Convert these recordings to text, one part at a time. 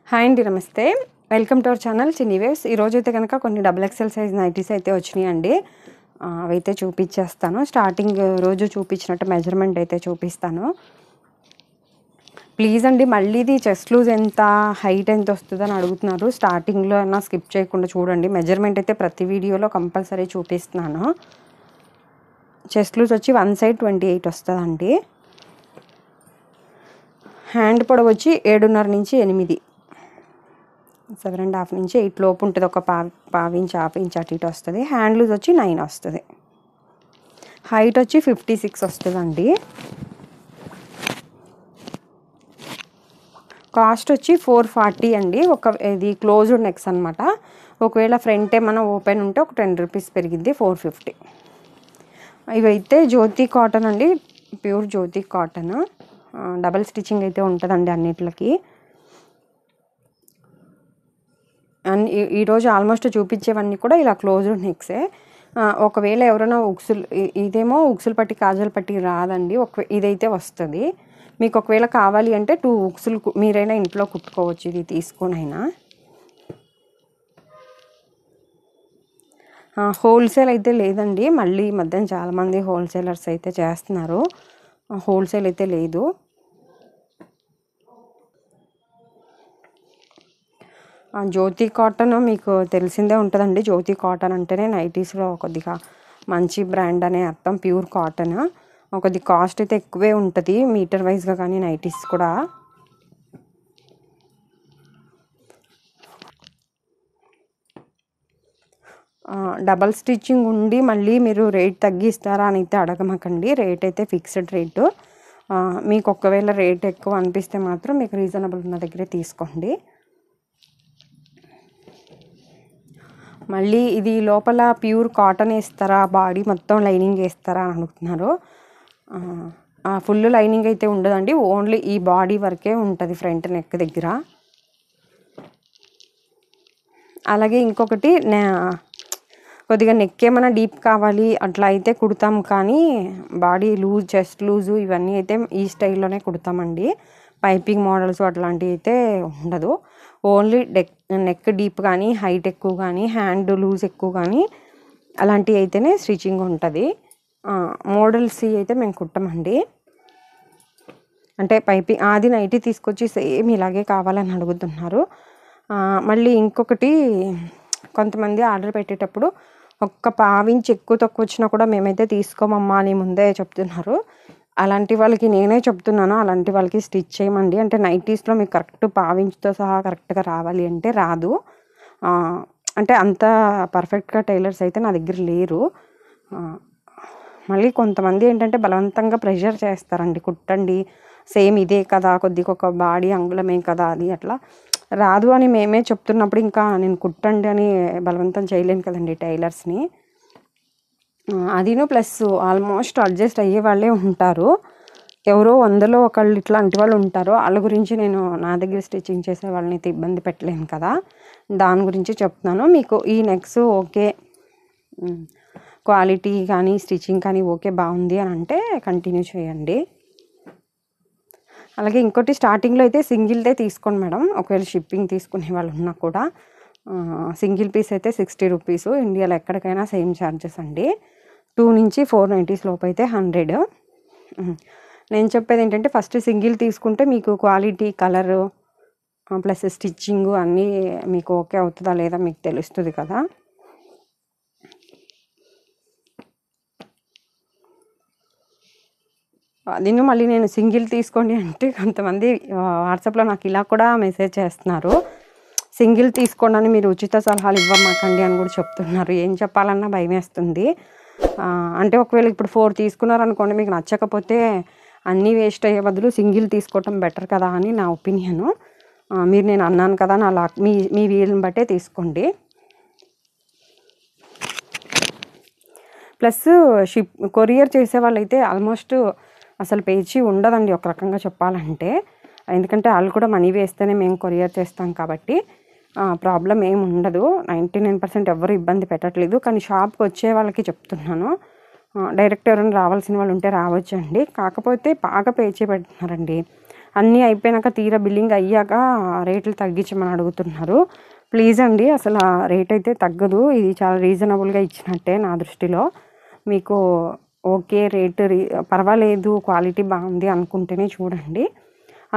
Hi అండి, నమస్తే. Welcome to our channel చిన్ని వేవ్స్. ఈరోజు అయితే కనుక కొన్ని XXL సైజ్ నైటీస్ అయితే వచ్చినాయండి. అవైతే చూపించేస్తాను. స్టార్టింగ్ రోజు చూపించినట్టు మెజర్మెంట్ అయితే చూపిస్తాను. ప్లీజ్ అండి, మళ్ళీ ఇది చెస్ట్ లూజ్ ఎంత, హైట్ ఎంత వస్తుందని అడుగుతున్నారు. స్టార్టింగ్లో అయినా స్కిప్ చేయకుండా చూడండి. మెజర్మెంట్ అయితే ప్రతి వీడియోలో కంపల్సరీ చూపిస్తున్నాను. చెస్ట్ లూజ్ వచ్చి 1 సైడ్ 28 వస్తుందండి. హ్యాండ్ పొడవు వచ్చి 7.5 నుంచి 8, 7.5 నుంచి 8 లోపు ఉంటుంది. ఒక పావించి హాఫ్ ఇంచ్ అటు ఇటు వస్తుంది. హ్యాండ్ లూజ్ వచ్చి 9 వస్తుంది. హైట్ వచ్చి 56 వస్తుందండి. కాస్ట్ వచ్చి 440 అండి. ఇది క్లోజ్డ్ నెక్స్ అనమాట. ఒకవేళ ఫ్రంట్ ఏమైనా ఓపెన్ ఉంటే ఒక 10 రూపీస్ పెరిగింది, 450. ఇవైతే జ్యోతి కాటన్ అండి, ప్యూర్ జ్యోతి కాటన్. డబల్ స్టిచ్చింగ్ అయితే ఉంటుందండి అన్నిటికి. అండ్ ఈరోజు ఆల్మోస్ట్ చూపించేవన్నీ కూడా ఇలా క్లోజ్డ్ నెక్సే. ఒకవేళ ఎవరైనా ఇదేమో ఉక్సులు పట్టి కాజల్ పట్టి రాదండి. ఇదైతే వస్తుంది. మీకు ఒకవేళ కావాలి అంటే 2 ఉక్సులు మీరైనా ఇంట్లో కుట్టుకోవచ్చు, ఇది తీసుకొనైనా. హోల్సేల్ అయితే లేదండి. మళ్ళీ ఈ మధ్యన చాలామంది హోల్సేలర్స్ అయితే చేస్తున్నారు. హోల్సేల్ అయితే లేదు. జ్యోతి కాటన్ మీకు తెలిసిందే ఉంటుందండి. జ్యోతి కాటన్ అంటేనే నైటీస్లో కొద్దిగా మంచి బ్రాండ్ అనే అర్థం. Pure cotton. కొద్ది కాస్ట్ అయితే ఎక్కువే ఉంటుంది మీటర్ వైజ్గా, కానీ నైటీస్ కూడా. డబల్ స్టిచ్చింగ్ ఉండి మళ్ళీ మీరు రేట్ తగ్గిస్తారా అని అయితే అడగమాకండి. రేట్ అయితే ఫిక్స్డ్ రేటు. మీకు ఒకవేళ రేట్ ఎక్కువ అనిపిస్తే మాత్రం మీకు రీజనబుల్ ఉన్న దగ్గరే తీసుకోండి. మళ్ళీ ఇది లోపల ప్యూర్ కాటన్ వేస్తారా, బాడీ మొత్తం లైనింగ్ వేస్తారా అని అడుగుతున్నారు. ఫుల్ లైనింగ్ అయితే ఉండదండి. ఓన్లీ ఈ బాడీ వరకే ఉంటుంది, ఫ్రంట్ నెక్ దగ్గర. అలాగే ఇంకొకటి, కొద్దిగా నెక్ ఏమైనా డీప్ కావాలి అట్లా అయితే కుడతాం, కానీ బాడీ లూజ్, చెస్ట్ లూజు ఇవన్నీ అయితే ఈ స్టైల్లోనే కుడతామండి. పైపింగ్ మోడల్స్ అట్లాంటివి అయితే ఉండదు. ఓన్లీ నెక్ డీప్ కానీ, హైట్ ఎక్కువ కానీ, హ్యాండ్ లూజ్ ఎక్కువ కానీ అలాంటివి అయితేనే స్టిచ్చింగ్ ఉంటుంది. మోడల్స్ అయితే మేము కుట్టమండి. అంటే పైపింగ్ అది నైటీ తీసుకొచ్చి సేమ్ ఇలాగే కావాలని అడుగుతున్నారు. మళ్ళీ ఇంకొకటి, కొంతమంది ఆర్డర్ పెట్టేటప్పుడు ఒక్క పావించి ఎక్కువ తక్కువ వచ్చినా కూడా మేమైతే తీసుకోమమ్మా అని ముందే చెప్తున్నారు. అలాంటి వాళ్ళకి నేనే చెప్తున్నాను, అలాంటి వాళ్ళకి స్టిచ్ చేయమండి. అంటే నైటీస్లో మీకు కరెక్ట్ పావించితో సహా కరెక్ట్గా రావాలి అంటే రాదు. అంటే అంత పర్ఫెక్ట్గా టైలర్స్ అయితే నా దగ్గర లేరు. మళ్ళీ కొంతమంది ఏంటంటే బలవంతంగా ప్రెషర్ చేస్తారండి, కుట్టండి సేమ్ ఇదే కదా, కొద్దిగా ఒక బాడీ అంగుళమే కదా, అది అట్లా రాదు అని మేమే చెప్తున్నప్పుడు ఇంకా నేను కుట్టండి అని బలవంతం చేయలేను కదండి టైలర్స్ని. అదిను ప్లస్ ఆల్మోస్ట్ అడ్జస్ట్ అయ్యే వాళ్ళే ఉంటారు. ఎవరో 100లో ఒకళ్ళు ఇట్లాంటి వాళ్ళు ఉంటారు. వాళ్ళ గురించి నేను నా దగ్గర స్టిచ్చింగ్ చేసే వాళ్ళని అయితే ఇబ్బంది పెట్టలేను కదా, దాని గురించి చెప్తున్నాను. మీకు ఈ నెక్స్ ఓకే, క్వాలిటీ కానీ స్టిచ్చింగ్ కానీ ఓకే, బాగుంది అని అంటే కంటిన్యూ చేయండి. అలాగే ఇంకోటి, స్టార్టింగ్లో అయితే సింగిల్దే తీసుకోండి మేడం. ఒకవేళ షిప్పింగ్ తీసుకునే వాళ్ళు ఉన్నా కూడా సింగిల్ పీస్ అయితే 60 రూపీస్. ఇండియాలో ఎక్కడికైనా సేమ్ ఛార్జెస్ అండి. 2 నుంచి 4 నైటీస్ లోపు అయితే 100. నేను చెప్పేది ఏంటంటే, ఫస్ట్ సింగిల్ తీసుకుంటే మీకు క్వాలిటీ, కలరు ప్లస్ స్టిచ్చింగ్ అన్నీ మీకు ఓకే అవుతుందా లేదా మీకు తెలుస్తుంది కదా. దీన్ని మళ్ళీ నేను సింగిల్ తీసుకోండి అంటే కొంతమంది వాట్సాప్లో నాకు ఇలా కూడా మెసేజ్ చేస్తున్నారు, సింగిల్ తీసుకోండి అని మీరు ఉచిత సలహాలు ఇవ్వమాకండి అని కూడా చెప్తున్నారు. ఏం చెప్పాలన్నా భయం వేస్తుంది. అంటే ఒకవేళ ఇప్పుడు 4 తీసుకున్నారనుకోండి, మీకు నచ్చకపోతే అన్నీ వేస్ట్ అయ్యే బదులు సింగిల్ తీసుకోవటం బెటర్ కదా అని నా ఒపీనియను. మీరు నేను అన్నాను కదా, నా మీ వీలుని బట్టే తీసుకోండి. ప్లస్ కొరియర్ చేసే వాళ్ళైతే ఆల్మోస్ట్ అసలు పేజీ ఉండదండి ఒక రకంగా చెప్పాలంటే. ఎందుకంటే వాళ్ళు కూడా మనీ వేస్తేనే మేము కొరియర్ చేస్తాం కాబట్టి ప్రాబ్లం ఏమి ఉండదు. 99% ఎవరు ఇబ్బంది పెట్టట్లేదు. కానీ షాప్కి వచ్చే వాళ్ళకి చెప్తున్నాను, డైరెక్ట్ ఎవరైనా రావాల్సిన వాళ్ళు ఉంటే రావచ్చండి. కాకపోతే బాగా పేచీ పెడుతున్నారండి. అన్నీ అయిపోయినాక తీరా బిల్లింగ్ అయ్యాక రేట్లు తగ్గించమని అడుగుతున్నారు. ప్లీజ్ అండి, అసలు ఆ రేట్ అయితే తగ్గదు. ఇది చాలా రీజనబుల్గా ఇచ్చినట్టే నా దృష్టిలో. మీకు ఓకే రేటు పర్వాలేదు, క్వాలిటీ బాగుంది అనుకుంటేనే చూడండి.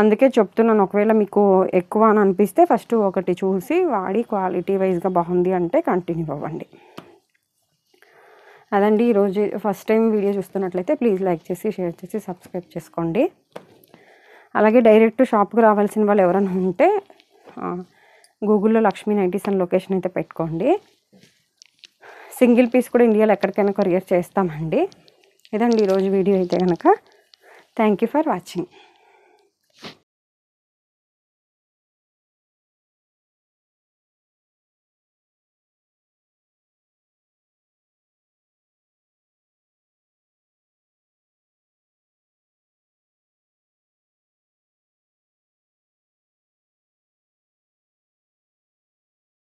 అందుకే చెప్తున్నాను, ఒకవేళ మీకు ఎక్కువ అని అనిపిస్తే ఫస్ట్ ఒకటి చూసి వాడి క్వాలిటీ వైజ్గా బాగుంది అంటే కంటిన్యూ అవ్వండి. అదండి ఈరోజు. ఫస్ట్ టైం వీడియో చూస్తున్నట్లయితే ప్లీజ్ లైక్ చేసి, షేర్ చేసి, సబ్స్క్రైబ్ చేసుకోండి. అలాగే డైరెక్ట్ షాప్కి రావాల్సిన వాళ్ళు ఎవరైనా ఉంటే గూగుల్లో లక్ష్మీ నైటీస్ అని లొకేషన్ అయితే పెట్టుకోండి. సింగిల్ పీస్ కూడా ఇండియాలో ఎక్కడికైనా కొరియర్ చేస్తామండి. ఇదండి ఈరోజు వీడియో అయితే కనుక. Thank you for watching.